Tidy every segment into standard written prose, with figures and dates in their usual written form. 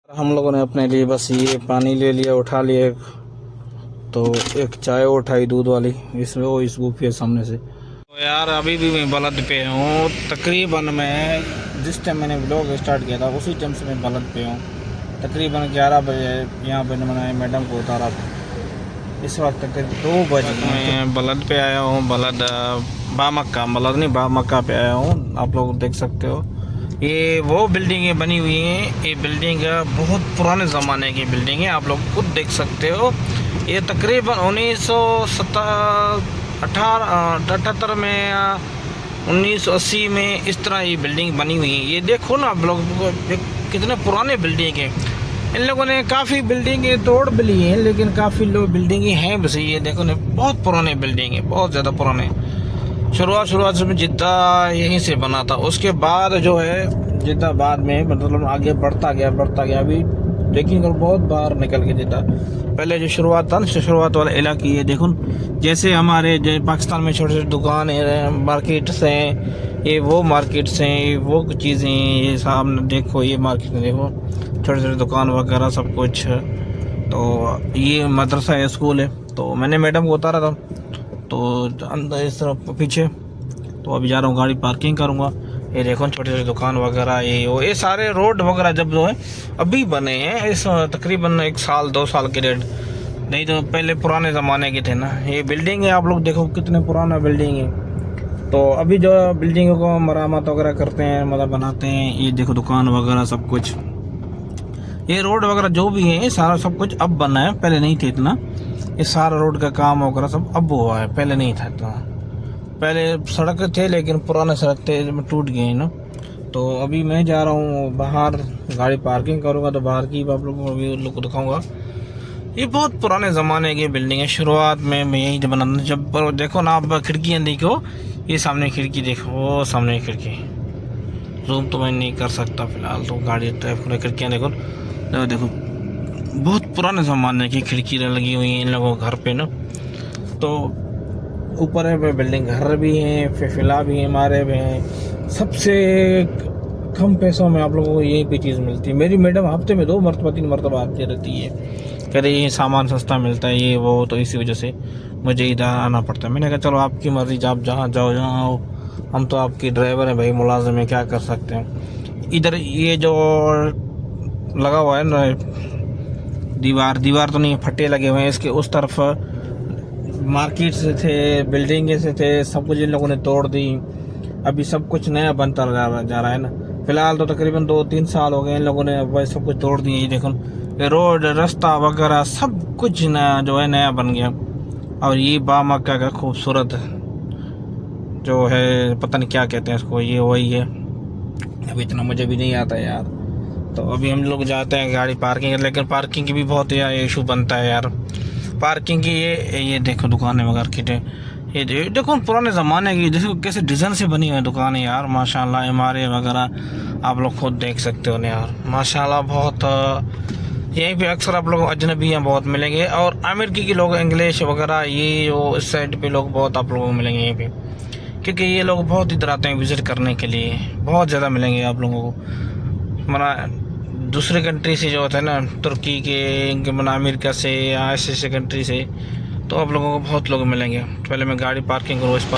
हम लोगों ने अपने लिए बस ये पानी ले लिया, उठा लिया, तो एक चाय उठाई दूध वाली, इसमें वो इस बुक के सामने से। तो यार अभी भी मैं बलद पे हूँ। तकरीबन मैं जिस टाइम मैंने व्लॉग स्टार्ट किया था उसी टाइम से मैं बलद पे हूँ। तकरीबन 11 बजे यहाँ पे मैंने मैडम को उतारा था। इस वक्त तक 2 बज गए। मैं बलद पे आया हूँ। बलद बामक्का, बलद नहीं बामक्का पे आया हूँ। आप लोग देख सकते हो ये वो बिल्डिंगें बनी हुई हैं। ये बिल्डिंग बहुत पुराने ज़माने की बिल्डिंग है, आप लोग खुद देख सकते हो। ये तकरीबन 1978 में 1980 में इस तरह ये बिल्डिंग बनी हुई है। ये देखो ना आप लोग कितने पुराने बिल्डिंग है। इन लोगों ने काफ़ी बिल्डिंगें तोड़ भी ली हैं, लेकिन काफ़ी लोग बिल्डिंगें हैं बस। ये देखो ना बहुत पुराने बिल्डिंग है, बहुत ज़्यादा पुराने। शुरुआत में जिद्दा यहीं से बना था। उसके बाद जो है जिद्दा बाद में मतलब आगे बढ़ता गया। अभी लेकिन बहुत बाहर निकल के जिद्दा। पहले जो शुरुआत था ना, शुरुआत वाला इलाके, ये देखो जैसे हमारे जो पाकिस्तान में छोटे छोटे दुकान है, मार्केट्स हैं, ये वो मार्केट्स हैं, ये वो चीज़ें हैं। ये सामने देखो, ये मार्केट में देखो छोटे छोटे दुकान वगैरह सब कुछ। तो ये मदरसा है, स्कूल है। तो मैंने मैडम को उतारा था तो अंदर इस तरफ पीछे। तो अभी जा रहा हूँ, गाड़ी पार्किंग करूँगा। ये देखो छोटे छोटे दुकान वगैरह, ये सारे रोड वगैरह जब जो है अभी बने हैं, इस तकरीबन 1 साल 2 साल के रेट, नहीं तो पहले पुराने ज़माने के थे ना। ये बिल्डिंग है, आप लोग देखो कितने पुराना बिल्डिंग है। तो अभी जो बिल्डिंगों को मरम्मत वगैरह करते हैं, मतलब बनाते हैं। ये देखो दुकान वगैरह सब कुछ, ये रोड वगैरह जो भी है सारा सब कुछ अब बना है, पहले नहीं थे इतना। ये सारा रोड का काम वगैरह सब अब हुआ है, पहले नहीं था इतना। पहले सड़क थे लेकिन पुराने सड़क थे, टूट गए ना। तो अभी मैं जा रहा हूँ बाहर, गाड़ी पार्किंग करूँगा तो बाहर की आप लोगों को भी उन लोग को दिखाऊँगा। ये बहुत पुराने ज़माने की बिल्डिंग है। शुरुआत में मैं यहीं से बना, जब देखो ना आप खिड़कियाँ देखो, ये सामने खिड़की देखो, वो सामने खिड़की। जूम तो मैं नहीं कर सकता फिलहाल, तो गाड़ी पूरी खिड़कियाँ देखो। देखो बहुत पुराने ज़माने की खिड़की लगी हुई हैं इन लोगों के घर पे ना। तो ऊपर है बिल्डिंग, घर भी हैं, फिला भी हैं, मारे भी हैं। सबसे कम पैसों में आप लोगों को यही पे चीज़ मिलती है। मेरी मैडम हफ्ते में 2 मरतबा 3 मरतबा आती रहती है, कह रही ये सामान सस्ता मिलता है, ये वो। तो इसी वजह से मुझे इधर आना पड़ता है। मैंने कहा चलो आपकी मर्ज़ी, आप जहाँ जाओ जहाँ आओ, हम तो आपकी ड्राइवर हैं भाई, मुलाजिम है, क्या कर सकते हैं। इधर ये जो लगा हुआ है ना दीवार तो नहीं, फट्टे लगे हुए हैं। इसके उस तरफ मार्केट से थे, बिल्डिंग से थे, सब कुछ इन लोगों ने तोड़ दी। अभी सब कुछ नया बनता जा रहा है ना। फिलहाल तो तकरीबन 2-3 साल हो गए इन लोगों ने वह सब कुछ तोड़ दिए। ये देखो रोड रास्ता वगैरह सब कुछ नया जो है नया बन गया। और ये बामक्का का खूबसूरत जो है, पता नहीं क्या कहते हैं इसको, ये वही है। अभी इतना मुझे भी नहीं आता यार। तो अभी हम लोग जाते हैं गाड़ी पार्किंग, लेकिन पार्किंग की भी बहुत यार इशू बनता है यार, पार्किंग की। ये देखो दुकानें वगैरह की, ये देखो पुराने ज़माने की, जैसे कैसे डिज़ाइन से बनी हुई दुकानें यार, माशाल्लाह। इमारतें वगैरह आप लोग खुद देख सकते हो ना यार, माशाल्लाह। बहुत यहीं पे अक्सर आप लोग अजनबियाँ बहुत मिलेंगे, और अमेरिकी के लोग, इंग्लिश वगैरह, ये वो इस साइड पे लोग बहुत आप लोगों को मिलेंगे यहीं पे, क्योंकि ये लोग बहुत इधर आते हैं विज़िट करने के लिए। बहुत ज़्यादा मिलेंगे आप लोगों को। मना दूसरे कंट्री से जो होता है ना, तुर्की के, मना अमेरिका से या ऐसे कंट्री से, तो आप लोगों को बहुत लोग मिलेंगे। पहले मैं गाड़ी पार्किंग करूँ इस पर।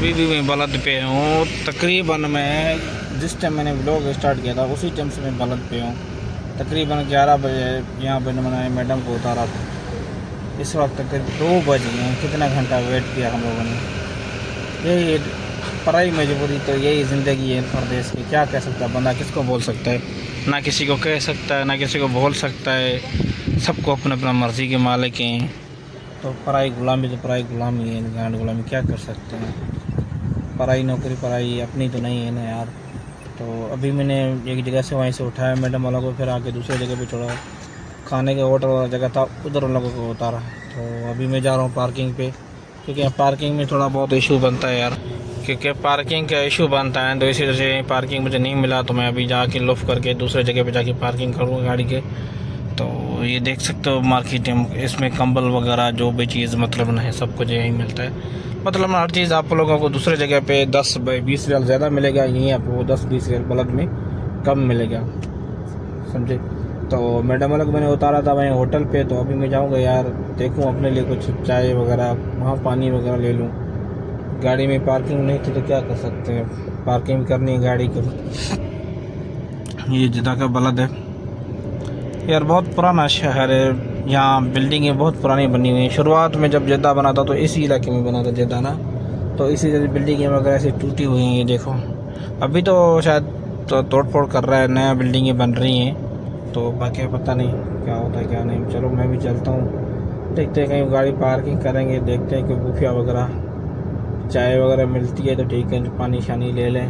अभी भी मैं बलद पे हूँ। तकरीबन मैं जिस टाइम मैंने व्लॉग स्टार्ट किया था उसी टाइम से मैं बलद पे हूँ। तकरीबन 11 बजे यहाँ पर मैंने मैडम को उतारा था। इस वक्त तक 2 बज गए हैं। कितना घंटा वेट किया हम लोगों ने। यही पढ़ाई मजबूरी, तो यही ज़िंदगी है परदेश की। क्या कह सकता है बंदा, किसको बोल सकता है? ना किसी को कह सकता है, ना किसी को बोल सकता है। सबको अपना अपना मर्ज़ी के मालिक हैं। तो पढ़ाई गुलामी, तो पढ़ाई गुलामी है, गांड गुलामी। क्या कर सकते हैं? पढ़ाई नौकरी पढ़ाई अपनी तो नहीं है ना यार। तो अभी मैंने एक जगह से वहीं से उठाया मैडम वाला को, फिर आके दूसरी जगह पे छोड़ा। खाने के होटल वाला जगह था, उधर उन लोगों को उतारा। तो अभी मैं जा रहा हूँ पार्किंग पे, क्योंकि पार्किंग में थोड़ा बहुत इशू बनता है यार। क्योंकि पार्किंग का इशू बनता है, तो इसी वजह से पार्किंग मुझे नहीं मिला। तो मैं अभी जाके लुफ्ट करके दूसरे जगह पे जाके पार्किंग करूँगा गाड़ी के। तो ये देख सकते हो मार्केट में, इसमें कंबल वगैरह जो भी चीज़ मतलब ना है, सब कुछ यहीं मिलता है। मतलब हर चीज़ आप लोगों को दूसरे जगह पे 10-20 रियाल ज़्यादा मिलेगा, यहीं आपको 10-20 रियाल बलद में कम मिलेगा, समझे। तो मैडम वाला को मैंने उतारा था वहीं होटल पे। तो अभी मैं जाऊँगा यार, देखूँ अपने लिए कुछ चाय वगैरह, वहाँ पानी वगैरह ले लूँ। गाड़ी में पार्किंग नहीं थी तो क्या कर सकते हैं, पार्किंग करनी है गाड़ी को। ये जिद्दा का बलद है यार, बहुत पुराना शहर है। यहाँ बिल्डिंगें बहुत पुरानी बनी हुई हैं। शुरुआत में जब जिद्दा बना था तो इसी इलाके में बना था जिद्दा ना, तो इसी जगह बिल्डिंगें वगैरह ऐसी टूटी हुई हैं। ये देखो, अभी तो शायद तो तोड़ फोड़ कर रहा है, नया बिल्डिंगें बन रही हैं। तो बाकी पता नहीं क्या होता है क्या नहीं। चलो मैं भी चलता हूँ, देखते हैं कहीं गाड़ी पार्किंग करेंगे, देखते हैं कोई बुफिया वगैरह चाय वगैरह मिलती है तो ठीक है, पानी शानी ले लें।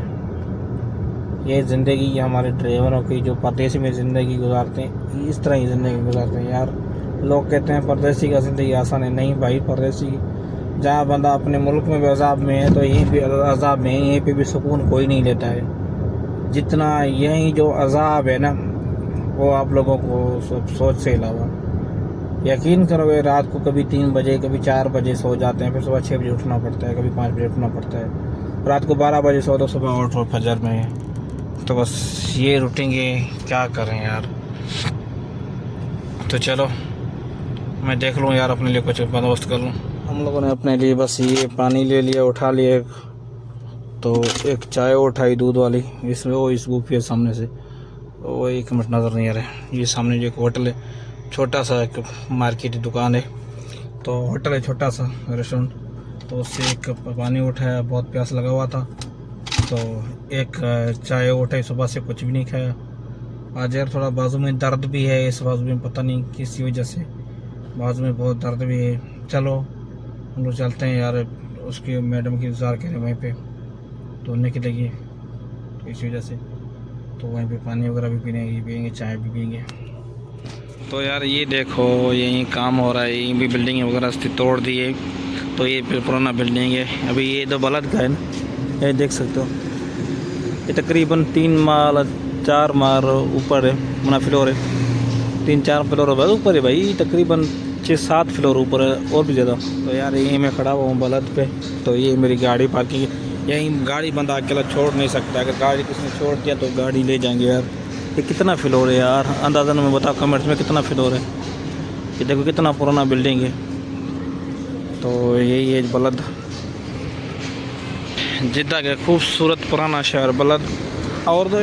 ये ज़िंदगी हमारे ड्राइवरों की जो परदेसी में ज़िंदगी गुजारते हैं, इस तरह ही ज़िंदगी गुजारते हैं यार। लोग कहते हैं परदेसी का ज़िंदगी आसान है। नहीं भाई, परदेसी जहाँ बंदा अपने मुल्क में भी अजाब में है तो यहीं भी अजाब में है, यहीं पे भी सुकून कोई नहीं लेता है जितना यहीं जो अजाब है ना, वो आप लोगों को सोच से अलावा। यकीन करोगे, रात को कभी 3 बजे कभी 4 बजे सो जाते हैं, फिर सुबह 6 बजे उठना पड़ता है, कभी 5 बजे उठना पड़ता है। रात को 12 बजे सो तो सुबह उठो फजर में। तो बस ये रूटीन है, क्या करें यार। तो चलो मैं देख लूँ यार, अपने लिए कुछ बंदोबस्त कर लूँ। हम लोगों ने अपने लिए बस ये पानी ले लिया, उठा लिया। तो एक चाय उठाई दूध वाली, इसमें वो इस बुफे सामने से वो 1 मिनट नज़र नहीं आ रहा है। ये सामने जो एक होटल है, छोटा सा एक मार्केट दुकान है, तो होटल है छोटा सा रेस्टोरेंट। तो उससे एक पानी उठाया, बहुत प्यास लगा हुआ था। तो एक चाय उठाई, सुबह से कुछ भी नहीं खाया। आज यार थोड़ा बाजू में दर्द भी है, इस बाजू में पता नहीं किस वजह से बाजू में बहुत दर्द भी है। चलो हम लोग चलते हैं यार, उसकी मैडम की इंतज़ार करें वहीं पे, तो निकलेगी तो इस वजह से। तो वहीं पे पानी वगैरह भी पियेंगे, चाय भी पियेंगे। तो यार ये देखो, यहीं काम हो रहा है, यहीं भी बिल्डिंग वगैरह से तोड़ दी है। तो ये पुराना बिल्डिंग है। अभी ये तो बलद का है ना, ये देख सकते हो। ये तकरीबन 3 माल 4 माल ऊपर है, मना फ्लोर है, 3-4 फ्लोर बस ऊपर है भाई, तकरीबन 6-7 फ्लोर ऊपर है और भी ज़्यादा। तो यार यहीं मैं खड़ा हुआ हूँ बलद पे। तो ये मेरी गाड़ी पार्किंग, यहीं गाड़ी बंदा अकेला छोड़ नहीं सकता। अगर गाड़ी किसी ने छोड़ दिया तो गाड़ी ले जाएंगे यार। ये कितना फ्लोर है यार, अंदाज़न में बताओ कमेंट्स में कितना फ्लोर है। ये देखो कितना पुराना बिल्डिंग है। तो यही है बलद, जिद्दा का खूबसूरत पुराना शहर बलद। और तो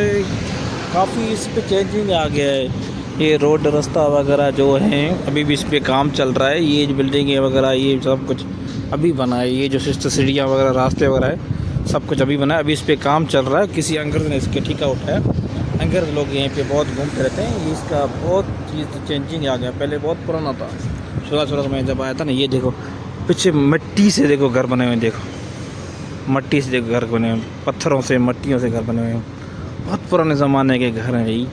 काफ़ी इस पे चेंजिंग आ गया है। ये रोड रास्ता वगैरह जो है अभी भी इस पे काम चल रहा है। ये बिल्डिंगें वगैरह ये सब कुछ अभी बना है। ये जो सीढ़ियाँ वगैरह रास्ते वगैरह है सब कुछ अभी बना है, अभी इस पे काम चल रहा है। किसी अंग्रेज ने इसके ठेका उठाया। अंग्रेज लोग यहीं पे बहुत घूमते रहते हैं। इसका बहुत चीज़ चेंजिंग आ गया, पहले बहुत पुराना था। शुरू में जब आया था ना, ये देखो पीछे मिट्टी से देखो घर बने हुए, देखो मट्टी से देखो घर बने हुए, पत्थरों से मट्टियों से घर बने हुए हैं। बहुत पुराने ज़माने के घर हैं यही।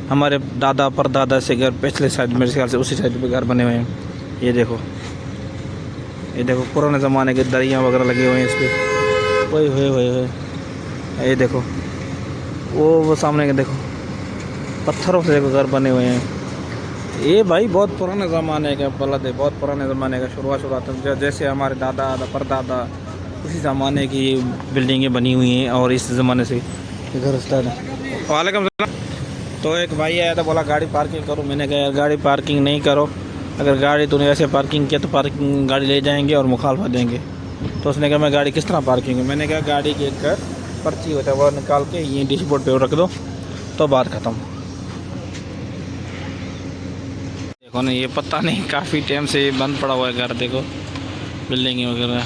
हमारे दादा परदादा से घर पिछले साइड, मेरे ख्याल से उसी साइड पे घर बने हुए हैं। ये देखो पुराने ज़माने के दरिया वगैरह लगे हुए हैं इस पर। ओए होए होए होए, ये देखो वो सामने के देखो पत्थरों से देखो घर बने हुए हैं। ये भाई बहुत पुराने ज़माने का बलद है, बहुत पुराने ज़माने का। शुरुआत जैसे हमारे दादा परदादा उसी ज़माने की बिल्डिंगें बनी हुई हैं और इस ज़माने से घर स्टार्ट है। वालेकुम सलाम। तो एक भाई आया था, बोला गाड़ी पार्किंग करो। मैंने कहा यार गाड़ी पार्किंग नहीं करो, अगर गाड़ी तूने ऐसे पार्किंग किया तो पार्किंग गाड़ी ले जाएंगे और मुखालफा देंगे। तो उसने कहा मैं गाड़ी किस तरह पार्किंग है, मैंने कहा गाड़ी की एक पर्ची होता है वो निकाल के ये डैशबोर्ड पे रख दो तो बात ख़त्म। देखो ना ये पता नहीं काफ़ी टाइम से बंद पड़ा हुआ है घर, देखो बिल्डिंग वगैरह।